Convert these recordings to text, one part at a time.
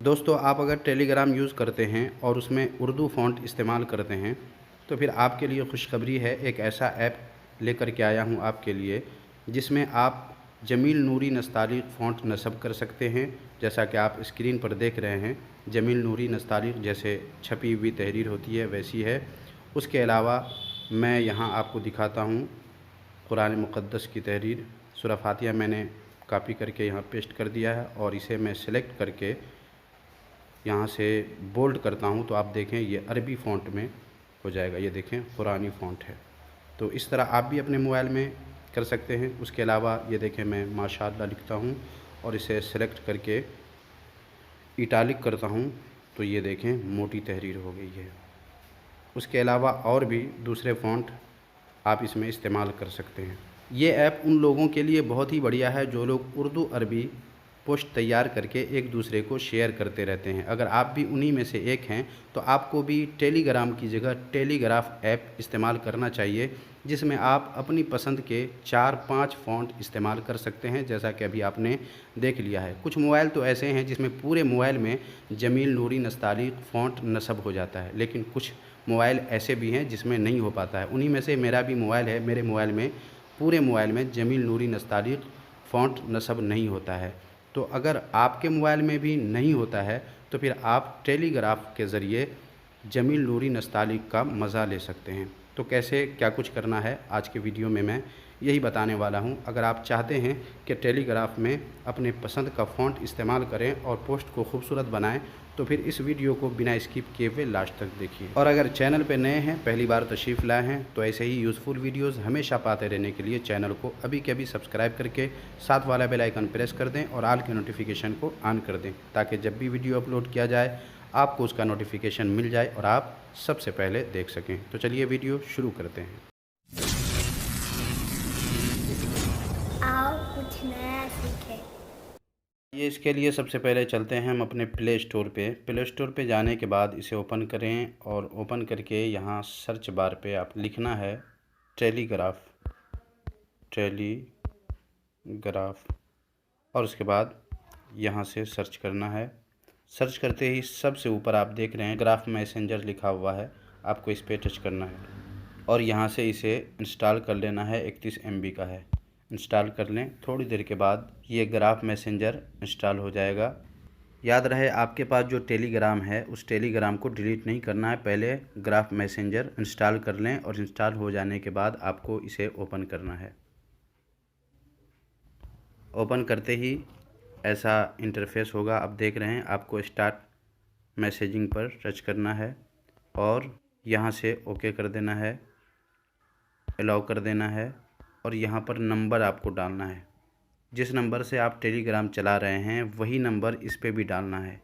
दोस्तों, आप अगर टेलीग्राम यूज़ करते हैं और उसमें उर्दू फ़ॉन्ट इस्तेमाल करते हैं तो फिर आपके लिए खुशखबरी है। एक ऐसा ऐप लेकर के आया हूँ आपके लिए जिसमें आप जमील नूरी नस्तालिक़ फ़ॉन्ट नस्ब कर सकते हैं। जैसा कि आप स्क्रीन पर देख रहे हैं, जमील नूरी नस्तालिक़ जैसे छपी हुई तहरीर होती है वैसी है। उसके अलावा मैं यहाँ आपको दिखाता हूँ कुरान मुक़द्दस की तहरीर सूरह फातिहा मैंने कॉपी करके यहाँ पेस्ट कर दिया है और इसे मैं सिलेक्ट करके यहाँ से बोल्ड करता हूँ तो आप देखें ये अरबी फ़ॉन्ट में हो जाएगा। ये देखें कुरानी फ़ॉन्ट है। तो इस तरह आप भी अपने मोबाइल में कर सकते हैं। उसके अलावा ये देखें मैं माशाअल्लाह लिखता हूँ और इसे सेलेक्ट करके इटालिक करता हूँ तो ये देखें मोटी तहरीर हो गई है। उसके अलावा और भी दूसरे फ़ॉन्ट आप इसमें इस्तेमाल कर सकते हैं। ये ऐप उन लोगों के लिए बहुत ही बढ़िया है जो लोग उर्दू अरबी पोस्ट तैयार करके एक दूसरे को शेयर करते रहते हैं। अगर आप भी उन्हीं में से एक हैं तो आपको भी टेलीग्राम की जगह टेलीग्राफ ऐप इस्तेमाल करना चाहिए, जिसमें आप अपनी पसंद के 4-5 फ़ॉन्ट इस्तेमाल कर सकते हैं। जैसा कि अभी आपने देख लिया है, कुछ मोबाइल तो ऐसे हैं जिसमें पूरे मोबाइल में जमील नूरी नस्तालिक़ फ़ॉन्ट नस्ब हो जाता है, लेकिन कुछ मोबाइल ऐसे भी हैं जिसमें नहीं हो पाता है। उन्हीं में से मेरा भी मोबाइल है। मेरे मोबाइल में पूरे मोबाइल में जमील नूरी नस्तालिक़ फ़ॉन्ट नस्ब नहीं होता है। तो अगर आपके मोबाइल में भी नहीं होता है तो फिर आप टेलीग्राफ के ज़रिए जमील नूरी नस्तालिक़ का मज़ा ले सकते हैं। तो कैसे क्या कुछ करना है आज के वीडियो में मैं यही बताने वाला हूं। अगर आप चाहते हैं कि टेलीग्राफ में अपने पसंद का फ़ॉन्ट इस्तेमाल करें और पोस्ट को खूबसूरत बनाएं तो फिर इस वीडियो को बिना स्किप किए हुए लास्ट तक देखिए। और अगर चैनल पर नए हैं, पहली बार तशरीफ़ लाए हैं, तो ऐसे ही यूज़फुल वीडियोज़ हमेशा पाते रहने के लिए चैनल को अभी के अभी सब्सक्राइब करके साथ वाला बेल आइकन प्रेस कर दें और ऑल के नोटिफिकेशन को ऑन कर दें, ताकि जब भी वीडियो अपलोड किया जाए आपको उसका नोटिफिकेशन मिल जाए और आप सबसे पहले देख सकें। तो चलिए वीडियो शुरू करते हैं। आओ कुछ नया सीखें। ये इसके लिए सबसे पहले चलते हैं हम अपने प्ले स्टोर पे। प्ले स्टोर पे जाने के बाद इसे ओपन करें और ओपन करके यहाँ सर्च बार पे आप लिखना है टेलीग्राफ और उसके बाद यहाँ से सर्च करना है। सर्च करते ही सबसे ऊपर आप देख रहे हैं ग्राफ मैसेंजर लिखा हुआ है, आपको इस पर टच करना है और यहाँ से इसे इंस्टॉल कर लेना है। 31 MB का है, इंस्टॉल कर लें। थोड़ी देर के बाद ये ग्राफ मैसेंजर इंस्टॉल हो जाएगा। याद रहे आपके पास जो टेलीग्राम है उस टेलीग्राम को डिलीट नहीं करना है, पहले ग्राफ मैसेंजर इंस्टॉल कर लें और इंस्टॉल हो जाने के बाद आपको इसे ओपन करना है। ओपन करते ही ऐसा इंटरफेस होगा, आप देख रहे हैं। आपको स्टार्ट मैसेजिंग पर टच करना है और यहाँ से ओके कर देना है, अलाउ कर देना है और यहाँ पर नंबर आपको डालना है। जिस नंबर से आप टेलीग्राम चला रहे हैं वही नंबर इस पे भी डालना है।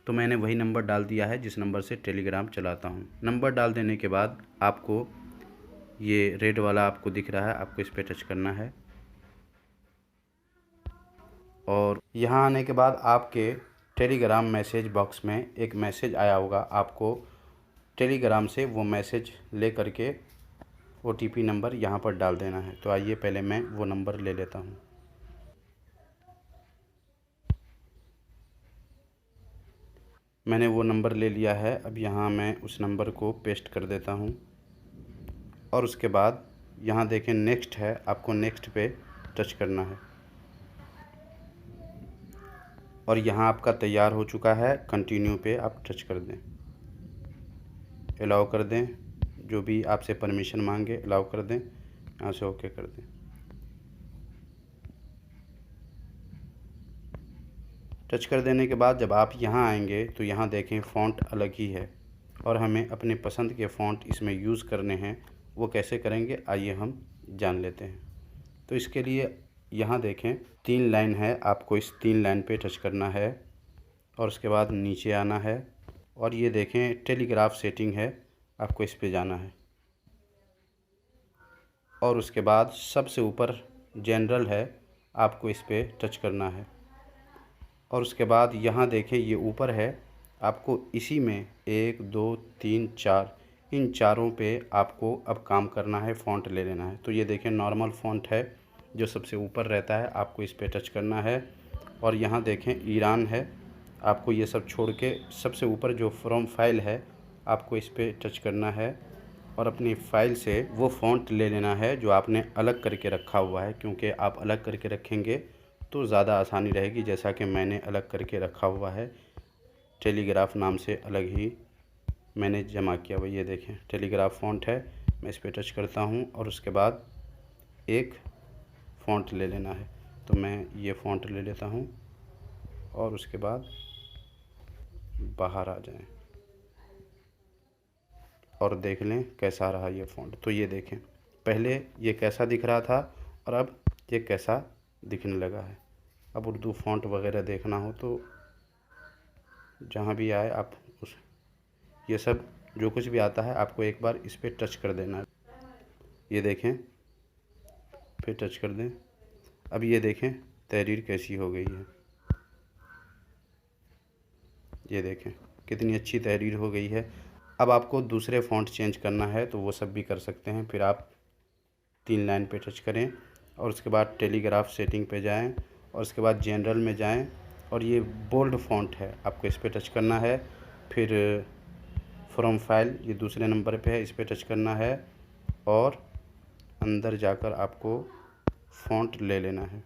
तो मैंने वही नंबर डाल दिया है जिस नंबर से टेलीग्राम चलाता हूँ। नंबर डाल देने के बाद आपको ये रेड वाला आपको दिख रहा है, आपको इस पर टच करना है और यहाँ आने के बाद आपके टेलीग्राम मैसेज बॉक्स में एक मैसेज आया होगा। आपको टेलीग्राम से वो मैसेज ले करके OTP नंबर यहाँ पर डाल देना है। तो आइए पहले मैं वो नंबर ले लेता हूँ। मैंने वो नंबर ले लिया है। अब यहाँ मैं उस नंबर को पेस्ट कर देता हूँ और उसके बाद यहाँ देखें नेक्स्ट है, आपको नेक्स्ट पे टच करना है और यहाँ आपका तैयार हो चुका है। कंटिन्यू पे आप टच कर दें, अलाउ कर दें, जो भी आपसे परमिशन मांगे अलाउ कर दें, यहाँ से ओके कर दें। टच कर देने के बाद जब आप यहाँ आएंगे तो यहाँ देखें फ़ॉन्ट अलग ही है और हमें अपने पसंद के फ़ॉन्ट इसमें यूज़ करने हैं। वो कैसे करेंगे आइए हम जान लेते हैं। तो इसके लिए यहाँ देखें 3 लाइन है, आपको इस 3 लाइन पे टच करना है और उसके बाद नीचे आना है और ये देखें टेलीग्राफ सेटिंग है, आपको इस पे जाना है और उसके बाद सबसे ऊपर जनरल है, आपको इस पे टच करना है और उसके बाद यहाँ देखें ये ऊपर है, आपको इसी में 1 2 3 4 इन चारों पे आपको अब काम करना है, फ़ॉन्ट ले लेना है। तो ये देखें नॉर्मल फ़ॉन्ट है जो सबसे ऊपर रहता है, आपको इस पे टच करना है और यहाँ देखें ईरान है। आपको ये सब छोड़ के सबसे ऊपर जो फ्रॉम फाइल है आपको इस पर टच करना है और अपनी फ़ाइल से वो फ़ॉन्ट ले लेना है जो आपने अलग करके रखा हुआ है, क्योंकि आप अलग करके रखेंगे तो ज़्यादा आसानी रहेगी। जैसा कि मैंने अलग करके रखा हुआ है, टेलीग्राफ नाम से अलग ही मैंने जमा किया हुआ। ये देखें टेलीग्राफ फ़ॉन्ट है। मैं इस पर टच करता हूँ और उसके बाद एक फ़ॉन्ट ले लेना है। तो मैं ये फ़ॉन्ट ले लेता हूँ और उसके बाद बाहर आ जाएं और देख लें कैसा रहा ये फ़ॉन्ट। तो ये देखें पहले ये कैसा दिख रहा था और अब ये कैसा दिखने लगा है। अब उर्दू फ़ॉन्ट वगैरह देखना हो तो जहाँ भी आए आप उस ये सब जो कुछ भी आता है आपको एक बार इस पर टच कर देना है। ये देखें फिर टच कर दें। अब ये देखें तहरीर कैसी हो गई है। ये देखें कितनी अच्छी तहरीर हो गई है। अब आपको दूसरे फ़ॉन्ट चेंज करना है तो वो सब भी कर सकते हैं। फिर आप 3 लाइन पे टच करें और उसके बाद टेलीग्राफ सेटिंग पे जाएं और उसके बाद जनरल में जाएं और ये बोल्ड फ़ॉन्ट है, आपको इस पे टच करना है। फिर फ्रॉम फाइल ये दूसरे नंबर पे है, इस पे टच करना है और अंदर जाकर आपको फ़ॉन्ट ले लेना है।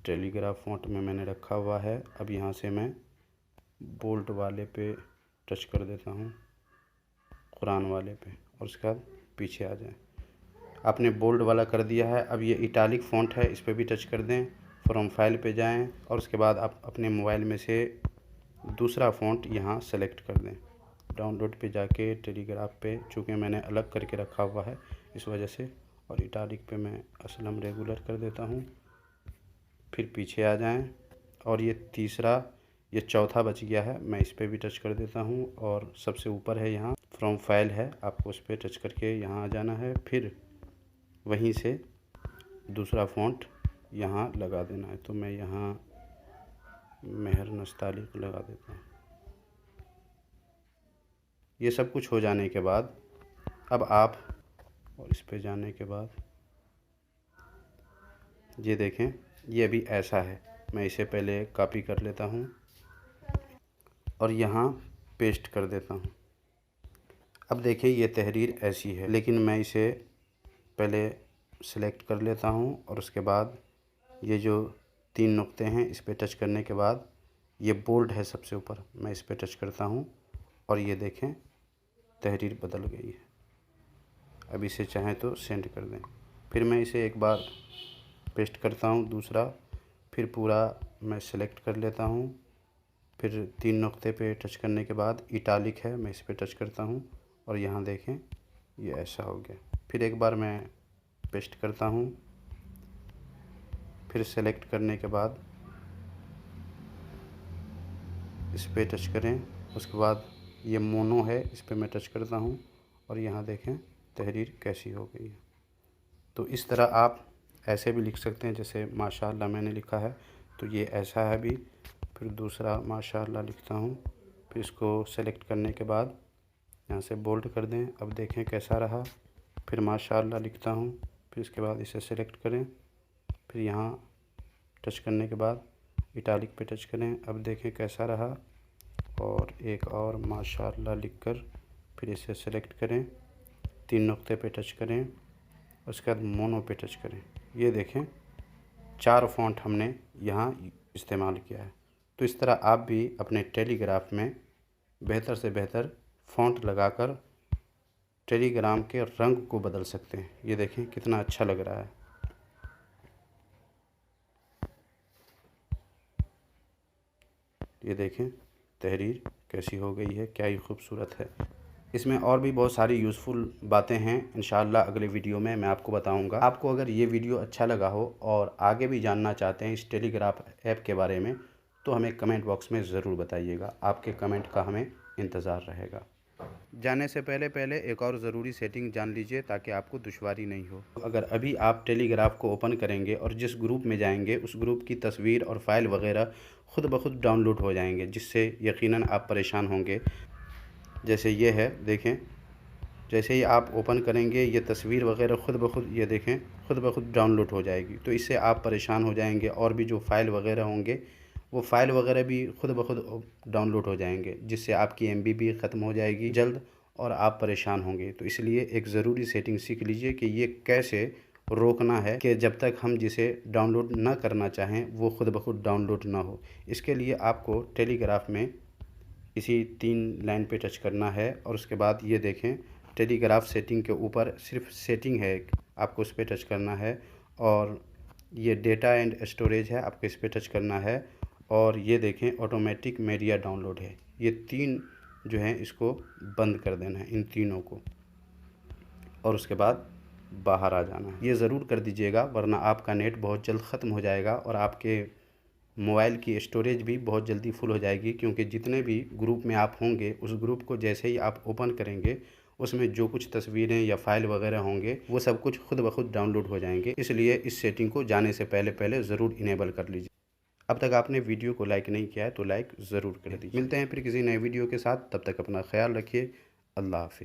टेलीग्राफ फ़ॉन्ट में मैंने रखा हुआ है। अब यहाँ से मैं बोल्ड वाले पे टच कर देता हूँ, कुरान वाले पे, और उसके बाद पीछे आ जाएं। आपने बोल्ड वाला कर दिया है। अब ये इटालिक फ़ॉन्ट है, इस पे भी टच कर दें। फ्रॉम फाइल पे जाएं और उसके बाद आप अपने मोबाइल में से दूसरा फ़ॉन्ट यहाँ सेलेक्ट कर दें। डाउनलोड पे जाके टेलीग्राफ पे, चूँकि मैंने अलग करके रखा हुआ है इस वजह से, और इटालिक पे मैं असलम रेगुलर कर देता हूँ। फिर पीछे आ जाएं और ये चौथा बच गया है, मैं इस पे भी टच कर देता हूँ और सबसे ऊपर है यहाँ फ्रॉम फाइल है, आपको उस पर टच करके यहाँ आ जाना है। फिर वहीं से दूसरा फ़ॉन्ट यहाँ लगा देना है। तो मैं यहाँ मेहर नस्तालिक लगा देता हूँ। ये सब कुछ हो जाने के बाद अब आप और इस पे जाने के बाद ये देखें ये अभी ऐसा है। मैं इसे पहले कॉपी कर लेता हूँ और यहाँ पेस्ट कर देता हूँ। अब देखिए ये तहरीर ऐसी है, लेकिन मैं इसे पहले सेलेक्ट कर लेता हूँ और उसके बाद ये जो 3 नुक्ते हैं इस पे टच करने के बाद ये बोल्ड है सबसे ऊपर, मैं इस पे टच करता हूँ और ये देखें तहरीर बदल गई है। अब इसे चाहें तो सेंड कर दें। फिर मैं इसे एक बार पेस्ट करता हूँ दूसरा, फिर पूरा मैं सेलेक्ट कर लेता हूँ। फिर 3 नुक्ते पे टच करने के बाद इटालिक है, मैं इस पे टच करता हूँ और यहाँ देखें ये ऐसा हो गया। फिर एक बार मैं पेस्ट करता हूँ, फिर सेलेक्ट करने के बाद इस पे टच करें। उसके बाद ये मोनो है, इस पे मैं टच करता हूँ और यहाँ देखें तहरीर कैसी हो गई है। तो इस तरह आप ऐसे भी लिख सकते हैं, जैसे माशाअल्लाह मैंने लिखा है तो ये ऐसा है भी। फिर दूसरा माशाअल्लाह लिखता हूँ, फिर इसको सेलेक्ट करने के बाद यहाँ से बोल्ड कर दें। अब देखें कैसा रहा। फिर माशाअल्लाह लिखता हूँ, फिर इसके बाद इसे सेलेक्ट करें, फिर यहाँ टच करने के बाद इटालिक पे टच करें। अब देखें कैसा रहा। और एक और माशाअल्लाह लिखकर फिर इसे सेलेक्ट करें, 3 नुक्ते पे टच करें, उसके बाद मोनो पे टच करें। ये देखें 4 फ़ॉन्ट हमने यहाँ इस्तेमाल किया है। तो इस तरह आप भी अपने टेलीग्राफ में बेहतर से बेहतर फ़ॉन्ट लगाकर टेलीग्राम के रंग को बदल सकते हैं। ये देखें कितना अच्छा लग रहा है। ये देखें तहरीर कैसी हो गई है, क्या ही खूबसूरत है। इसमें और भी बहुत सारी यूज़फुल बातें हैं, इंशाअल्लाह अगले वीडियो में मैं आपको बताऊंगा। आपको अगर ये वीडियो अच्छा लगा हो और आगे भी जानना चाहते हैं इस टेलीग्राफ ऐप के बारे में तो हमें कमेंट बॉक्स में ज़रूर बताइएगा। आपके कमेंट का हमें इंतज़ार रहेगा। जाने से पहले एक और ज़रूरी सेटिंग जान लीजिए ताकि आपको दुश्वारी नहीं हो। अगर अभी आप टेलीग्राफ को ओपन करेंगे और जिस ग्रुप में जाएंगे उस ग्रुप की तस्वीर और फाइल वगैरह ख़ुद ब खुद डाउनलोड हो जाएंगे, जिससे यकीनन आप परेशान होंगे। जैसे ये है देखें, जैसे ही आप ओपन करेंगे ये तस्वीर वगैरह खुद ब खुद ये देखें खुद ब खुद डाउनलोड हो जाएगी। तो इससे आप परेशान हो जाएंगे और भी जो फ़ाइल वगैरह होंगे वो फ़ाइल वगैरह भी खुद ब खुद डाउनलोड हो जाएंगे, जिससे आपकी एमबी भी ख़त्म हो जाएगी जल्द और आप परेशान होंगे। तो इसलिए एक ज़रूरी सेटिंग सीख लीजिए कि ये कैसे रोकना है कि जब तक हम जिसे डाउनलोड ना करना चाहें वो खुद ब खुद डाउनलोड ना हो। इसके लिए आपको टेलीग्राफ में इसी 3 लाइन पे टच करना है और उसके बाद ये देखें टेलीग्राफ सेटिंग के ऊपर सिर्फ सेटिंग है, आपको उस पर टच करना है और ये डेटा एंड स्टोरेज है, आपको इस पर टच करना है और ये देखें ऑटोमेटिक मीडिया डाउनलोड है। ये 3 जो हैं इसको बंद कर देना है, इन तीनों को, और उसके बाद बाहर आ जाना है। ये ज़रूर कर दीजिएगा वरना आपका नेट बहुत जल्द ख़त्म हो जाएगा और आपके मोबाइल की स्टोरेज भी बहुत जल्दी फुल हो जाएगी, क्योंकि जितने भी ग्रुप में आप होंगे उस ग्रुप को जैसे ही आप ओपन करेंगे उसमें जो कुछ तस्वीरें या फाइल वगैरह होंगे वो सब कुछ खुद ब खुद डाउनलोड हो जाएंगे। इसलिए इस सेटिंग को जाने से पहले ज़रूर इनेबल कर लीजिए। अब तक आपने वीडियो को लाइक नहीं किया है तो लाइक ज़रूर कर दीजिए। मिलते हैं फिर किसी नए वीडियो के साथ, तब तक अपना ख्याल रखिए। अल्लाह हाफ़िज़।